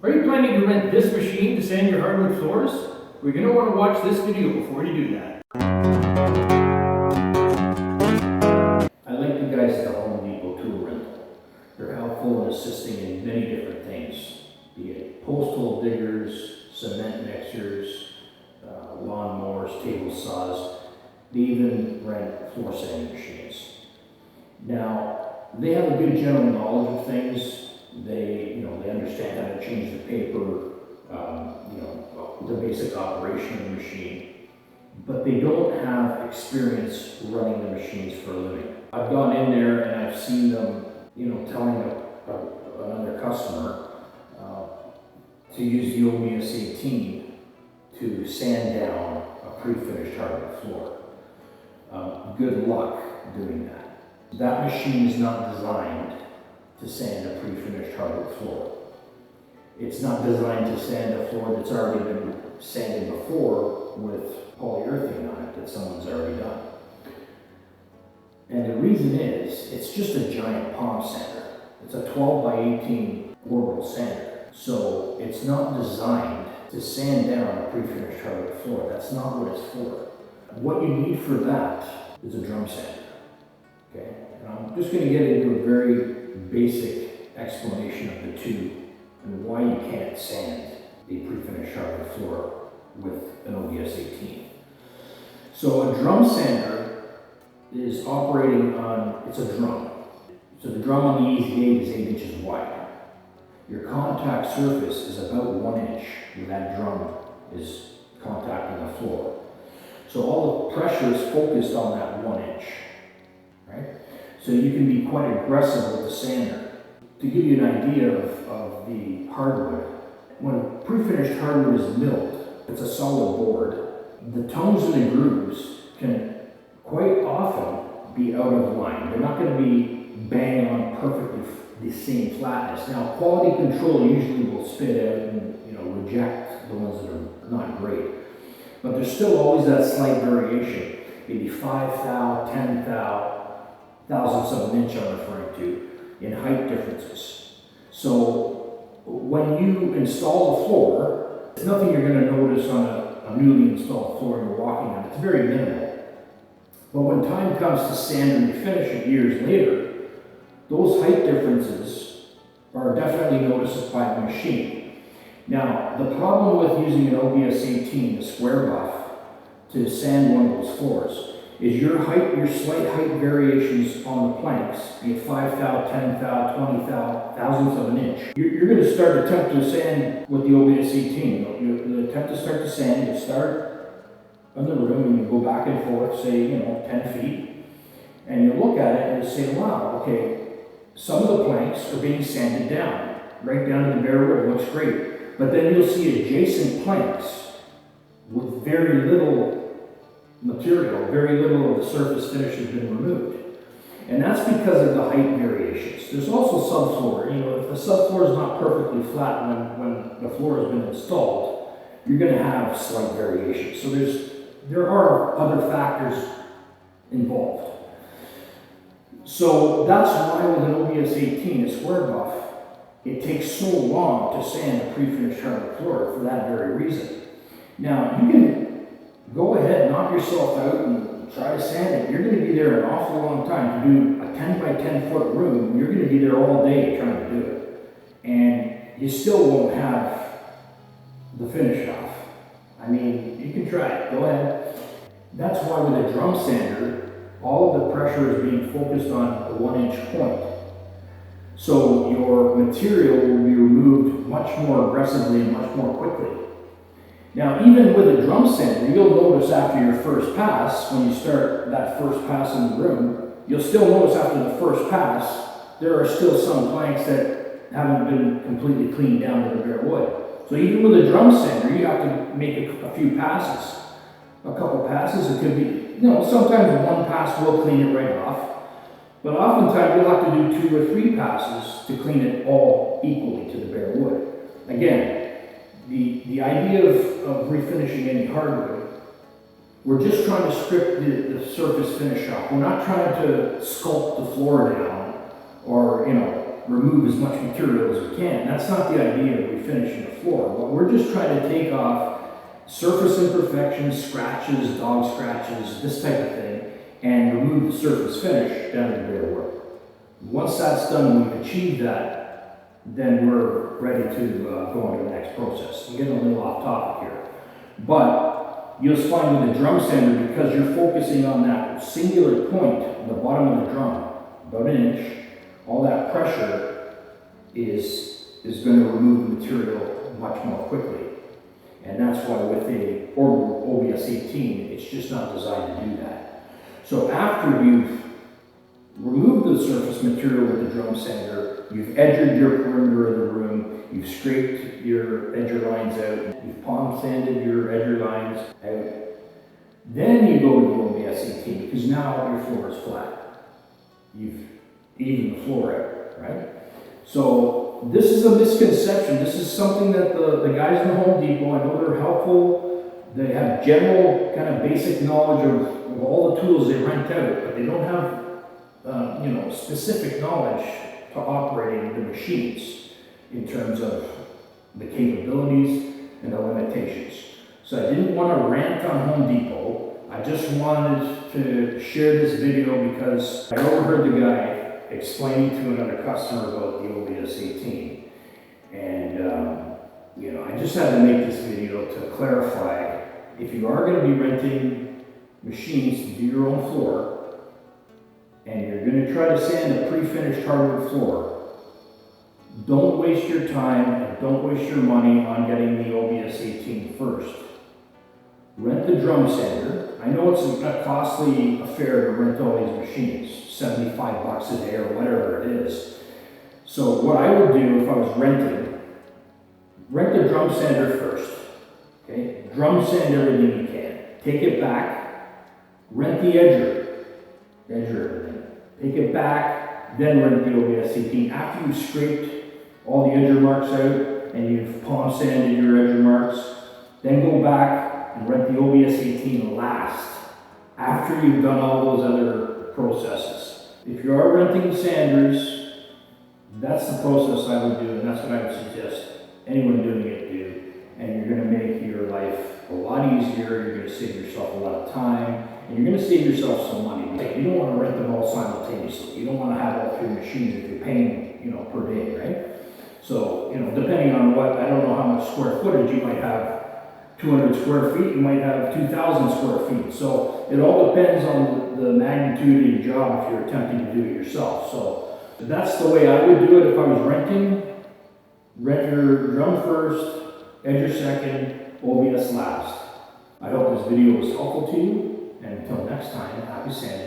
Are you planning to rent this machine to sand your hardwood floors? Well, you're going to want to watch this video before you do that. I like the guys at the Home Depot tool rental. They're helpful in assisting in many different things, be it postal diggers, cement mixers, lawnmowers, table saws. They even rent floor sanding machines. Now, they have a good general knowledge of things. They understand how to change the paper, the basic operation of the machine, but they don't have experience running the machines for a living. I've gone in there and I've seen them, telling another customer to use the OBS 18 to sand down a pre-finished hardwood floor. Good luck doing that. That machine is not designed to sand a pre-finished hardwood floor. It's not designed to sand a floor that's already been sanded before with polyurethane on it that someone's already done. And the reason is, it's just a giant palm sander. It's a 12 by 18 orbital sander. So it's not designed to sand down a pre-finished hardwood floor. That's not what it's for. What you need for that is a drum sander. Okay? And I'm just going to get into a very basic explanation of the two and why you can't sand a pre-finished hardwood floor with an OBS 18. So a drum sander is operating on, it's a drum. So the drum on the Easy 8 is 8 inches wide. Your contact surface is about 1 inch where that drum is contacting the floor. So all the pressure is focused on that 1 inch, right? So you can be quite aggressive with the sander. To give you an idea of the hardwood, when pre-finished hardwood is milled, it's a solid board. The tones and the grooves can quite often be out of line. They're not going to be bang on perfectly the same flatness. Now, quality control usually will spit out and reject the ones that are not great. But there's still always that slight variation, maybe 5 thou, 10 thou, thousandths of an inch I'm referring to, in height differences. So when you install the floor, there's nothing you're going to notice on a newly installed floor you're walking on. It's very minimal. But when time comes to sand and refinish it years later, those height differences are definitely noticed by the machine. Now, the problem with using an OBS 18, the square buff, to sand one of those floors is your slight height variations on the planks, be it 5 thou, 10 thou, 20 thou, thousandths of an inch. You're going to start attempt to sand with the OBS 18. You attempt to start to sand, you start on the room and you go back and forth, say, 10 feet, and you look at it and you say, wow, okay, some of the planks are being sanded down, right down to the bare wood, it looks great. But then you'll see adjacent planks with very little material, very little of the surface finish has been removed. And that's because of the height variations. There's also subfloor. If the subfloor is not perfectly flat when the floor has been installed, you're going to have slight variations. So there are other factors involved. So that's why with an OBS 18, a square buff, it takes so long to sand a pre-finished hardwood floor for that very reason. Now, you can go ahead, knock yourself out and try to sand it. You're going to be there an awful long time. To do a 10 by 10 foot room, you're going to be there all day trying to do it. And you still won't have the finish off. I mean, you can try it, go ahead. That's why with a drum sander, all of the pressure is being focused on a 1 inch point. So your material will be removed much more aggressively and much more quickly. Now, even with a drum sander, you'll notice after your first pass, when you start that first pass in the room, you'll still notice after the first pass, there are still some planks that haven't been completely cleaned down to the bare wood. So even with a drum sander, you have to make a few passes. A couple passes, it could be, sometimes one pass will clean it right off. But oftentimes you'll have to do 2 or 3 passes to clean it all equally to the bare wood. Again, the idea of refinishing any hardwood, we're just trying to strip the surface finish off. We're not trying to sculpt the floor down or, remove as much material as we can. That's not the idea of refinishing the floor. But we're just trying to take off surface imperfections, scratches, dog scratches, this type of thing, and remove the surface finish down to the bare wood. Once that's done and we've achieved that, then we're ready to go on to the next process. I'm getting a little off topic here. But you'll find with the drum sander, because you're focusing on that singular point at the bottom of the drum, about an inch, all that pressure is going to remove the material much more quickly. And that's why with the OBS 18, it's just not designed to do that. So after you've removed the surface material with the drum sander, you've edgered your perimeter of the room, you've scraped your edger lines out, you've palm sanded your edger lines out, then you go to the OBS 18 because now your floor is flat. You've evened the floor out, right? So this is a misconception. This is something that the guys in the Home Depot, I know they're helpful. They have general kind of basic knowledge of all the tools they rent out, but they don't have specific knowledge to operating the machines in terms of the capabilities and the limitations. So I didn't want to rant on Home Depot. I just wanted to share this video because I overheard the guy explaining to another customer about the OBS 18. And, I just had to make this video to clarify, if you are going to be renting machines to do your own floor, and you're going to try to sand a pre-finished hardwood floor, don't waste your time and don't waste your money on getting the OBS 18 first. Rent the drum sander. I know it's a costly affair to rent all these machines, 75 bucks a day or whatever it is. So what I would do if I was renting, rent the drum sander first. Okay? Drum sand everything you can. Take it back, rent the edger everything. Take it back, then rent the OBS 18. After you've scraped all the edger marks out and you've palm sanded your edger marks, then go back and rent the OBS 18 last, after you've done all those other processes. If you are renting the sanders, that's the process I would do, and that's what I would suggest anyone doing it do. And you're going to make your life a lot easier, you're going to save yourself a lot of time, and you're going to save yourself some money. You don't want to rent them all simultaneously. You don't want to have all three machines if you're paying, per day, right? So, depending on what, I don't know how much square footage you might have. 200 square feet, you might have 2,000 square feet. So it all depends on the magnitude of your job if you're attempting to do it yourself. So that's the way I would do it if I was renting. Rent your drum first, edger second, OBS last. I hope this video was helpful to you, and until next time, happy sanding.